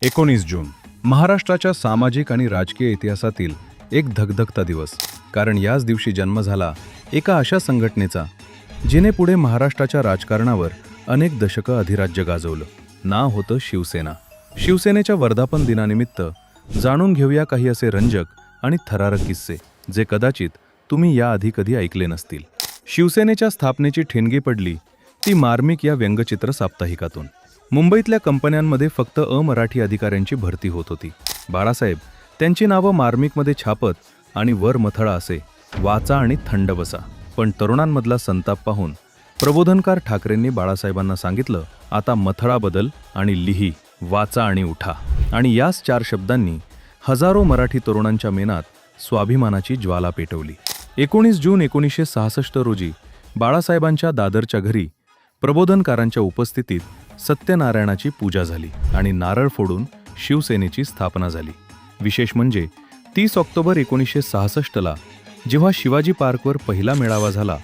19 जून महाराष्ट्राच्या सामाजिक आणि राजकीय इतिहासातील एक धगधगता दिवस. कारण याच दिवशी जन्म झाला एका अशा संघटनेचा जिने पुढे महाराष्ट्राच्या राजकारणावर अनेक दशकं अधिराज्य गाजवलं. नाव होतं शिवसेना. शिवसेनेच्या वर्धापन दिनानिमित्त जाणून घेऊया काही असे रंजक आणि थरारक किस्से जे कदाचित तुम्ही याआधी कधी ऐकले नसतील. शिवसेनेच्या स्थापनेची ठिणगी पडली ती मार्मिक या व्यंगचित्र साप्ताहिकातून. मुंबईतल्या कंपन्यांमध्ये फक्त अमराठी अधिकाऱ्यांची भरती होत होती. बाळासाहेब त्यांची नावं मार्मिकमध्ये छापत आणि वर मथळा असे, वाचा आणि थंड बसा. पण तरुणांमधला संताप पाहून प्रबोधनकार ठाकरेंनी बाळासाहेबांना सांगितलं, आता मथळा बदल आणि लिही, वाचा आणि उठा. आणि याच 4 शब्दांनी हजारो मराठी तरुणांच्या मेनात स्वाभिमानाची ज्वाला पेटवली. 19 जून 1966 रोजी बाळासाहेबांच्या दादरच्या घरी प्रबोधनकारांच्या उपस्थितीत सत्यनारायणाची पूजा झाली आणि नारळ फोडून शिवसेनेची स्थापना झाली. विशेष म्हणजे 30 ऑक्टोबर 1966ला जेव्हा शिवाजी पार्कवर पहिला मेळावा झाला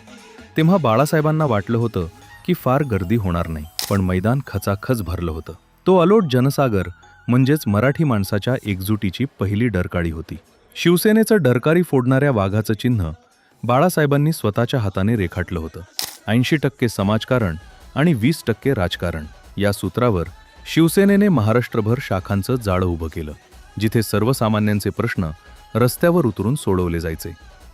तेव्हा बाळासाहेबांना वाटलं होतं की फार गर्दी होणार नाही, पण मैदान खचाखच भरलं होतं. तो अलोट जनसागर म्हणजेच मराठी माणसाच्या एकजुटीची पहिली डरकाळी होती. शिवसेनेचं डरकारी फोडणाऱ्या वाघाचं चिन्ह बाळासाहेबांनी स्वतःच्या हाताने रेखाटलं होतं. 80% समाजकारण आणि 20% राजकारण या सूत्रावर शिवसेनेने महाराष्ट्रभर शाखांचं जाळं उभं केलं, जिथे सर्वसामान्यांचे प्रश्न रस्त्यावर उतरून सोडवले जायचे.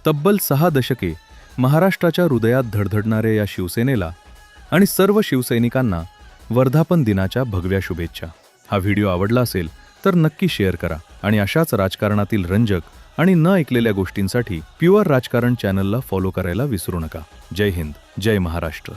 तब्बल 6 दशके महाराष्ट्राच्या हृदयात धडधडणाऱ्या या शिवसेनेला आणि सर्व शिवसैनिकांना वर्धापन दिनाच्या भगव्या शुभेच्छा. हा व्हिडिओ आवडला असेल तर नक्की शेअर करा आणि अशाच राजकारणातील रंजक आणि न ऐकलेल्या गोष्टींसाठी प्युअर राजकारण चॅनलला फॉलो करायला विसरू नका. जय हिंद, जय महाराष्ट्र.